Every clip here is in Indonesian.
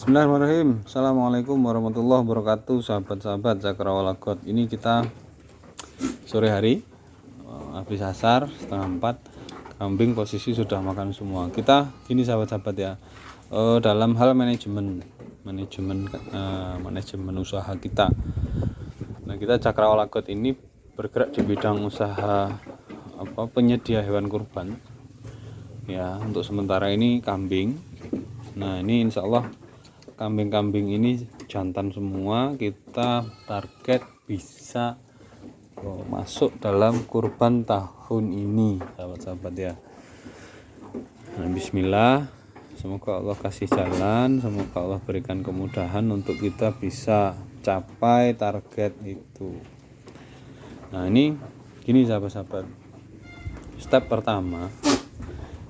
Bismillahirrahmanirrahim. Assalamualaikum warahmatullahi wabarakatuh, sahabat-sahabat Cakrawala God. Ini kita sore hari, habis asar 3:30, kambing posisi sudah makan semua. Kita gini sahabat-sahabat ya, dalam hal manajemen usaha kita. Nah, kita Cakrawala God ini bergerak di bidang usaha penyedia hewan kurban. Ya, untuk sementara ini kambing. Nah, ini insya Allah kambing-kambing ini jantan semua, kita target bisa masuk dalam kurban tahun ini, sahabat-sahabat ya. Nah, bismillah, semoga Allah kasih jalan, semoga Allah berikan kemudahan untuk kita bisa capai target itu. Nah, ini gini sahabat-sahabat, step pertama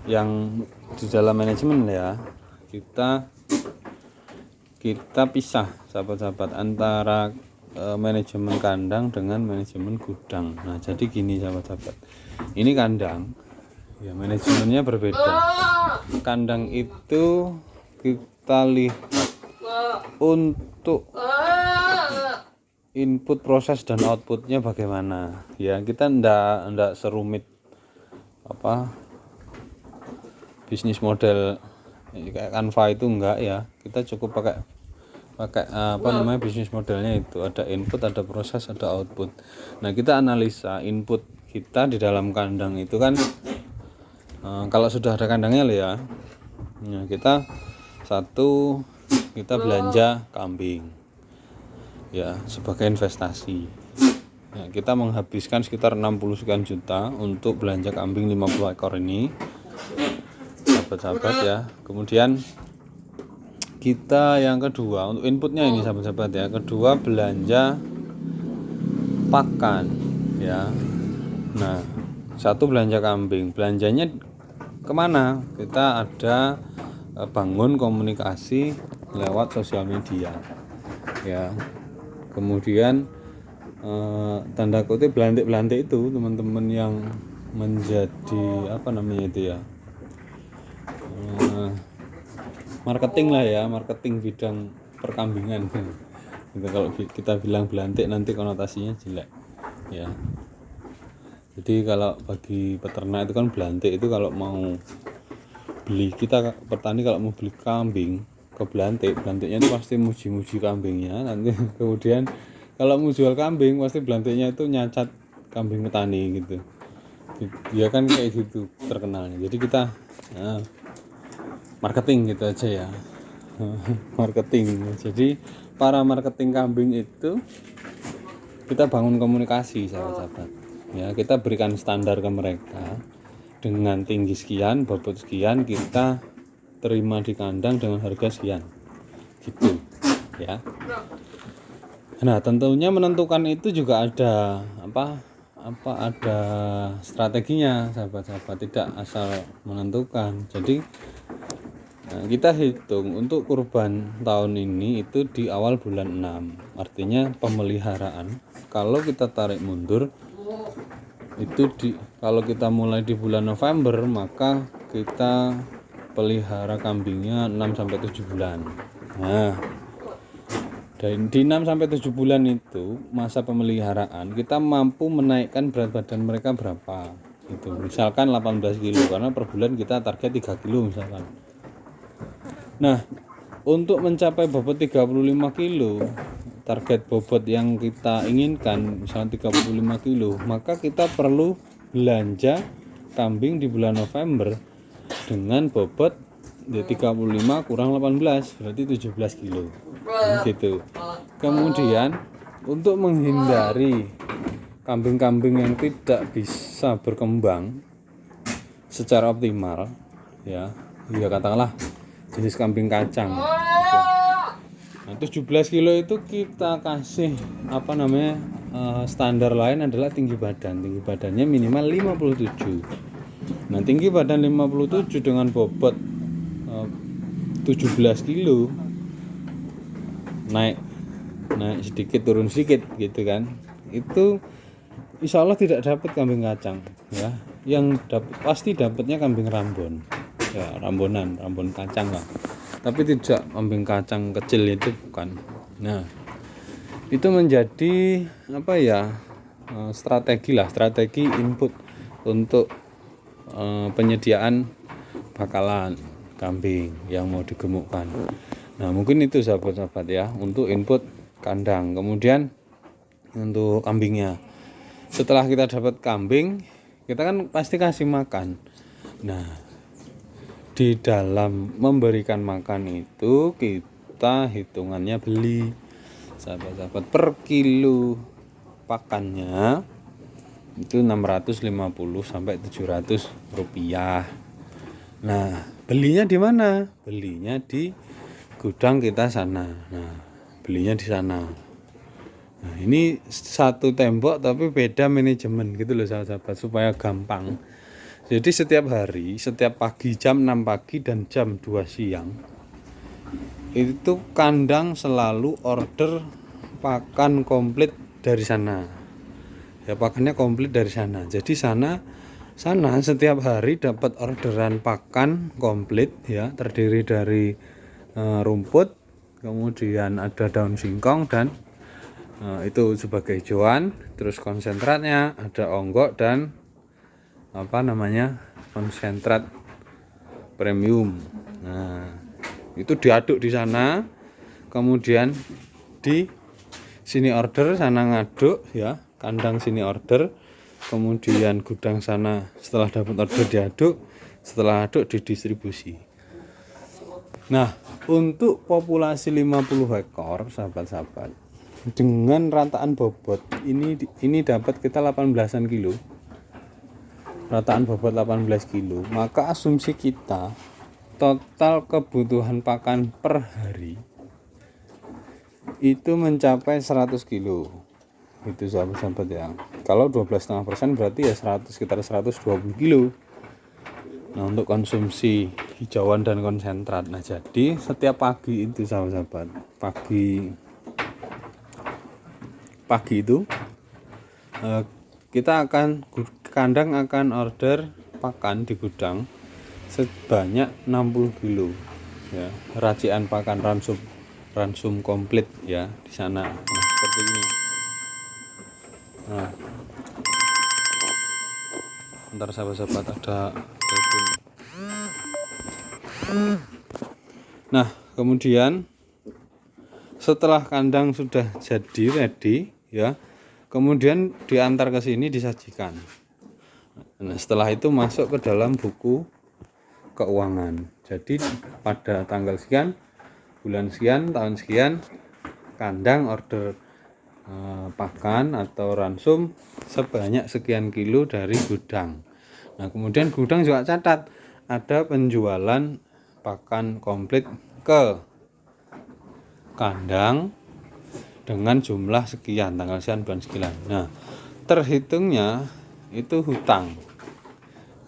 yang di dalam manajemen ya, kita pisah sahabat-sahabat antara manajemen kandang dengan manajemen gudang. Nah, jadi gini sahabat-sahabat, ini kandang ya, manajemennya berbeda. Kandang itu kita lihat untuk input, proses dan outputnya bagaimana ya. Kita ndak serumit bisnis model kayak Canva itu enggak ya. Kita cukup pakai bisnis modelnya itu ada input, ada proses, ada output. Nah, kita analisa input kita di dalam kandang itu kan, kalau sudah ada kandangnya ya, nah, kita belanja kambing ya sebagai investasi. Nah, kita menghabiskan sekitar 60 sekian juta untuk belanja kambing 50 ekor ini, sahabat-sahabat ya. Kemudian kita yang kedua untuk inputnya ini sahabat-sahabat ya, kedua belanja pakan ya. Nah, satu belanja kambing, belanjanya kemana? Kita ada bangun komunikasi lewat sosial media ya. Kemudian tanda kutip belantik itu teman-teman yang menjadi marketing lah ya, marketing bidang perkambingan gitu. Kalau kita bilang belantik nanti konotasinya jelek ya. Jadi kalau bagi peternak itu kan belantik itu kalau mau beli, kita petani kalau mau beli kambing ke belantiknya itu pasti muji-muji kambingnya. Nanti kemudian kalau mau jual kambing pasti belantiknya itu nyacat kambing petani gitu. Dia kan kayak gitu terkenalnya. Jadi kita marketing gitu aja ya. Marketing. Jadi para marketing kambing itu kita bangun komunikasi sahabat-sahabat ya. Kita berikan standar ke mereka dengan tinggi sekian, bobot sekian, kita terima di kandang dengan harga sekian gitu ya. Nah, tentunya menentukan itu juga ada ada strateginya sahabat-sahabat, tidak asal menentukan. Jadi kita hitung untuk kurban tahun ini itu di awal bulan 6, artinya pemeliharaan. Kalau kita tarik mundur itu kalau kita mulai di bulan November, maka kita pelihara kambingnya 6-7 bulan. Nah, dan di 6-7 bulan itu masa pemeliharaan kita mampu menaikkan berat badan mereka berapa gitu. Misalkan 18 kilo, karena per bulan kita target 3 kilo misalkan. Nah, untuk mencapai bobot 35 kilo, target bobot yang kita inginkan misalnya 35 kilo, maka kita perlu belanja kambing di bulan November dengan bobot 35 kurang 18 berarti 17 kilo gitu. Kemudian untuk menghindari kambing-kambing yang tidak bisa berkembang secara optimal ya katakanlah jenis kambing kacang gitu. Nah, 17 kilo itu kita kasih standar lain adalah tinggi badan. Tinggi badannya minimal 57. Nah, tinggi badan 57 dengan bobot 17 kilo, naik sedikit turun sedikit gitu kan, itu insya Allah tidak dapat kambing kacang ya. Yang pasti dapatnya kambing rambon ya, rambon kacang lah. tapi tidak kambing kacang kecil itu bukan. Nah, itu menjadi apa ya, strategi input untuk penyediaan bakalan kambing yang mau digemukkan. Nah, mungkin itu sahabat-sahabat ya untuk input kandang. Kemudian untuk kambingnya, setelah kita dapat kambing, kita kan pasti kasih makan. Nah, di dalam memberikan makan itu kita hitungannya beli sahabat-sahabat per kilo pakannya itu 650 sampai 700 rupiah. Nah, belinya di mana? Belinya di gudang kita sana. Nah, belinya di sana. Nah, ini satu tembok tapi beda manajemen gitu loh sahabat-sahabat, supaya gampang. Jadi setiap hari, setiap pagi jam 6 pagi dan jam 2 siang itu kandang selalu order pakan komplit dari sana. Ya, pakannya komplit dari sana. Jadi sana setiap hari dapat orderan pakan komplit ya, terdiri dari rumput, kemudian ada daun singkong dan itu sebagai hijauan, terus konsentratnya ada onggok dan konsentrat premium. Nah, itu diaduk di sana, kemudian di sini order, sana ngaduk ya, kandang sini order, kemudian gudang sana setelah dapat order diaduk, setelah aduk didistribusi. Nah, untuk populasi 50 ekor sahabat-sahabat, dengan rataan bobot ini dapat kita 18-an kilo. Rataan bobot 18 kilo, maka asumsi kita total kebutuhan pakan per hari itu mencapai 100 kilo. Itu sahabat-sahabat ya. Kalau 12,5% berarti ya sekitar 120 kilo. Nah, untuk konsumsi hijauan dan konsentrat. Nah, jadi setiap pagi itu sahabat-sahabat, pagi itu kandang akan order pakan di gudang sebanyak 60 kilo ya, racian pakan ransum komplit ya di sana. Nah, seperti ini. Nah, ntar sahabat-sahabat ada telepon. Nah, kemudian setelah kandang sudah jadi ready ya, kemudian diantar ke sini disajikan. Nah, setelah itu masuk ke dalam buku keuangan. Jadi pada tanggal sekian, bulan sekian, tahun sekian, kandang order pakan atau ransum sebanyak sekian kilo dari gudang. Nah, kemudian gudang juga catat ada penjualan pakan komplit ke kandang dengan jumlah sekian, tanggal sekian, bulan sekian. Nah, terhitungnya itu hutang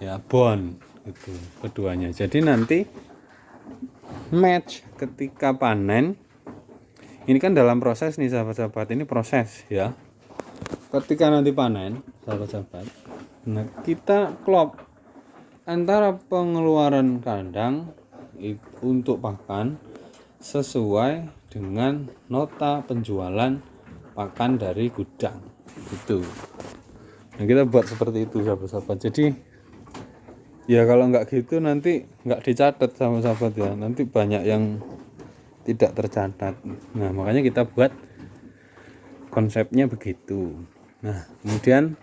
ya, bond itu keduanya. Jadi nanti match ketika panen. Ini kan dalam proses nih sahabat-sahabat, ini proses ya. Ketika nanti panen sahabat-sahabat, nah kita klop antara pengeluaran kandang untuk pakan sesuai dengan nota penjualan pakan dari gudang itu. Nah, kita buat seperti itu sahabat-sahabat. Jadi ya kalau nggak gitu nanti nggak dicatat sama sahabat ya, nanti banyak yang tidak tercatat. Nah, makanya kita buat konsepnya begitu. Nah, kemudian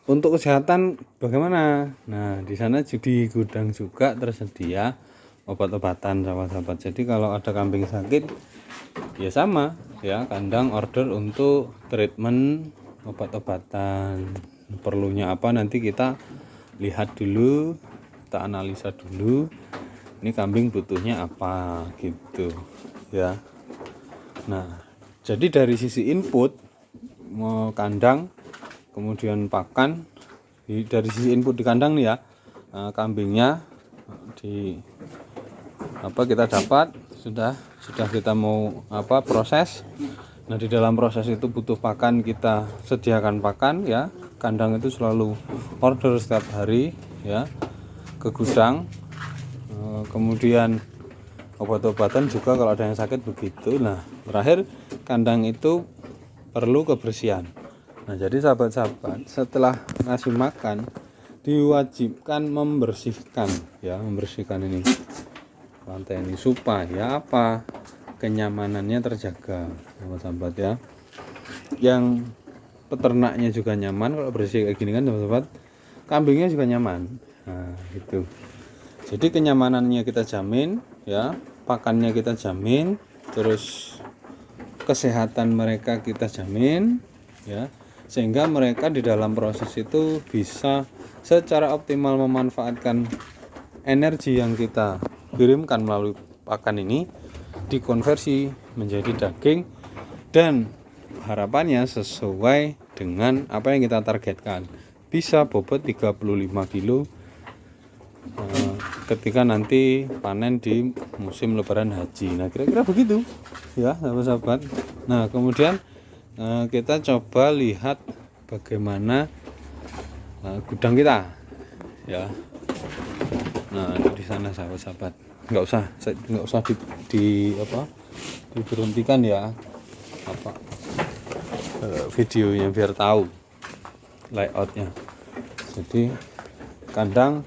untuk kesehatan bagaimana? Nah, di sana di gudang juga tersedia obat-obatan sahabat-sahabat. Jadi kalau ada kambing sakit ya sama ya, kandang order untuk treatment obat-obatan. Perlunya apa nanti kita lihat dulu, kita analisa dulu. Ini kambing butuhnya apa gitu ya. Nah, jadi dari sisi input mau kandang, kemudian pakan, dari sisi input di kandang nih ya, kambingnya kita dapat sudah kita mau proses. Nah, di dalam proses itu butuh pakan, kita sediakan pakan ya. Kandang itu selalu order setiap hari ya ke gudang. kemudian obat-obatan juga kalau ada yang sakit begitu. Nah, terakhir kandang itu perlu kebersihan. Nah, jadi sahabat-sahabat, setelah ngasih makan diwajibkan membersihkan ya, membersihkan ini lantai ini supaya apa? Kenyamanannya terjaga, sahabat-sahabat ya. Yang peternaknya juga nyaman kalau bersih kayak gini kan, sahabat-sahabat. Kambingnya juga nyaman. Nah, gitu. Jadi kenyamanannya kita jamin ya, pakannya kita jamin, terus kesehatan mereka kita jamin ya, sehingga mereka di dalam proses itu bisa secara optimal memanfaatkan energi yang kita kirimkan melalui pakan ini, dikonversi menjadi daging, dan harapannya sesuai dengan apa yang kita targetkan, bisa bobot 35 kilo ketika nanti panen di musim lebaran haji. Nah, kira-kira begitu ya, sahabat-sahabat. Nah, kemudian kita coba lihat bagaimana gudang kita ya. Nah, di sana sahabat-sahabat, nggak usah diberhentikan ya videonya biar tahu layoutnya. Jadi kandang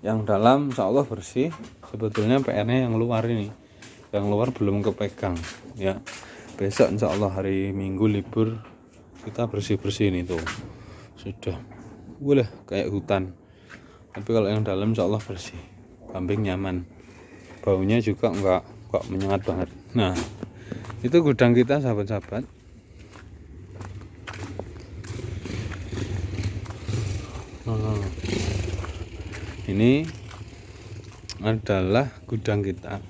yang dalam insya Allah bersih, sebetulnya PR-nya yang luar ini, yang luar belum kepegang ya. Besok insya Allah hari Minggu libur, kita bersih-bersihin itu sudah boleh kayak hutan. Tapi kalau yang dalam insya Allah bersih, kambing nyaman, baunya juga enggak menyengat banget. Nah, itu gudang kita sahabat-sahabat. Ini adalah gudang kita.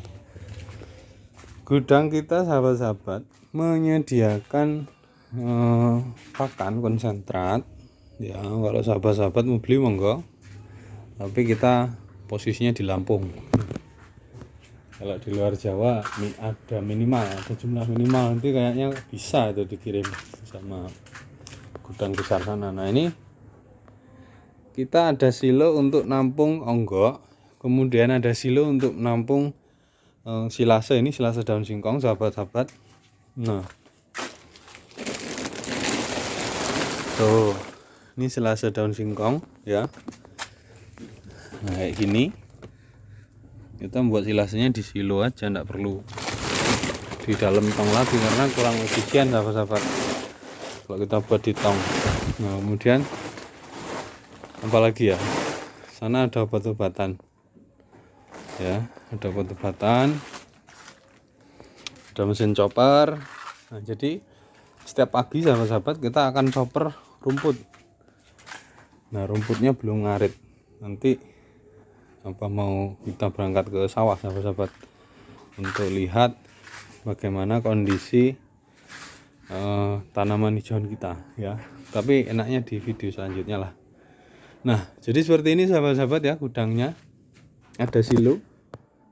Gudang kita sahabat-sahabat menyediakan pakan konsentrat ya. Kalau sahabat-sahabat mau beli monggo, tapi kita posisinya di Lampung. Kalau di luar Jawa ada jumlah minimal, nanti kayaknya bisa itu dikirim sama gudang besar sana. Nah, ini kita ada silo untuk nampung onggok, kemudian ada silo untuk nampung silase. Ini silase daun singkong sahabat-sahabat. Nah, tuh, ini silase daun singkong ya. Nah, kayak gini kita membuat silasenya di silo aja, enggak perlu di dalam tong lagi karena kurang efisien sahabat-sahabat kalau kita buat di tong. Nah, kemudian apalagi ya, sana ada obat-obatan ya, ada obat-obatan, ada mesin chopper. Nah, jadi setiap pagi sahabat-sahabat kita akan chopper rumput. Nah, rumputnya belum ngarit, nanti mau kita berangkat ke sawah sahabat-sahabat untuk lihat bagaimana kondisi tanaman hijauan kita ya. Tapi enaknya di video selanjutnya lah. Nah, jadi seperti ini sahabat-sahabat ya, gudangnya ada silo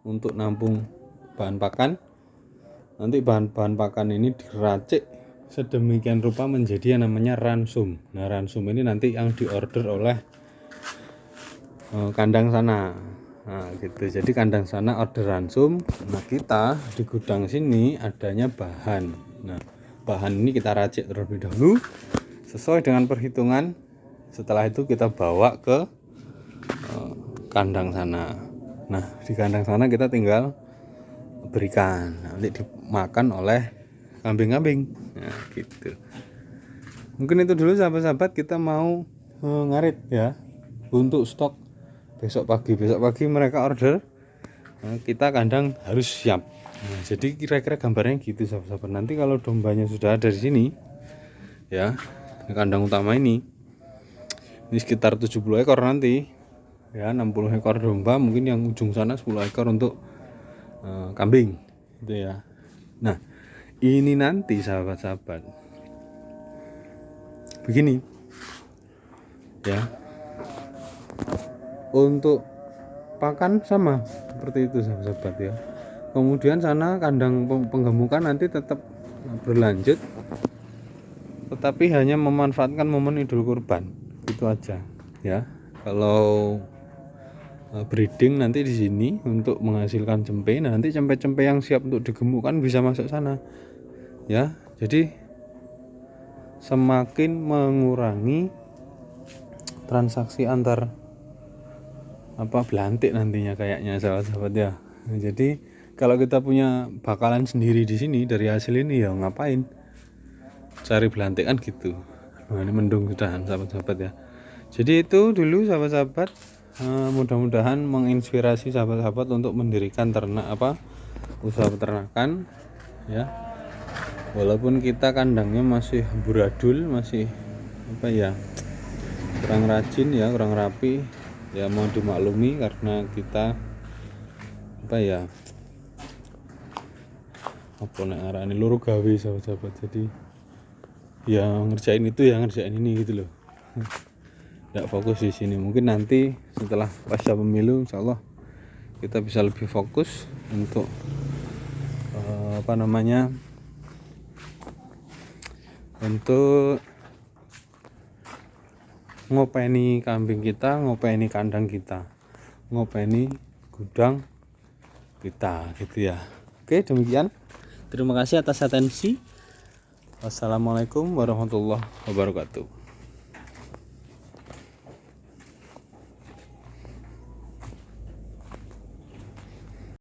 untuk nampung bahan pakan. Nanti bahan pakan ini diracik sedemikian rupa menjadi yang namanya ransum. Nah, ransum ini nanti yang diorder oleh kandang sana. Nah, gitu. Jadi kandang sana order ransum. Nah, kita di gudang sini adanya bahan. Nah, bahan ini kita racik terlebih dahulu sesuai dengan perhitungan. Setelah itu kita bawa ke kandang sana. Nah, di kandang sana kita tinggal berikan, nanti dimakan oleh kambing-kambing. Nah, gitu. Mungkin itu dulu sahabat-sahabat, kita mau ngarit ya untuk stok besok pagi mereka order. Nah, kita kandang harus siap. Nah, jadi kira-kira gambarnya gitu sahabat-sahabat. Nanti kalau dombanya sudah ada di sini ya, di kandang utama ini sekitar 70 ekor nanti ya, 60 ekor domba, mungkin yang ujung sana 10 ekor untuk kambing gitu ya. Nah, ini nanti sahabat-sahabat begini ya, untuk pakan sama seperti itu sahabat-sahabat ya. Kemudian sana kandang penggemukan nanti tetap berlanjut, tetapi hanya memanfaatkan momen Idul Kurban, itu aja ya. Kalau breeding nanti di sini untuk menghasilkan cempe. Nah, nanti cempe-cempe yang siap untuk digemukkan bisa masuk sana. Ya, jadi semakin mengurangi transaksi antar belantik nantinya kayaknya sahabat-sahabat ya. Nah, jadi kalau kita punya bakalan sendiri di sini dari hasil ini ya ngapain cari belantik kan gitu. Nah, ini mendung sudahan sahabat-sahabat ya. Jadi itu dulu sahabat-sahabat, mudah-mudahan menginspirasi sahabat-sahabat untuk mendirikan usaha peternakan ya. Walaupun kita kandangnya masih amburadul, masih kurang rajin ya, kurang rapi ya, mau dimaklumi karena kita ini luru gawe sahabat-sahabat. Jadi ya ngerjain itu ya ngerjain ini gitu loh. Tidak fokus di sini. Mungkin nanti setelah pasca pemilu insyaallah kita bisa lebih fokus untuk untuk ngopeni kambing kita, ngopeni kandang kita, ngopeni gudang kita gitu ya. Oke, demikian. Terima kasih atas atensi. Wassalamualaikum warahmatullahi wabarakatuh.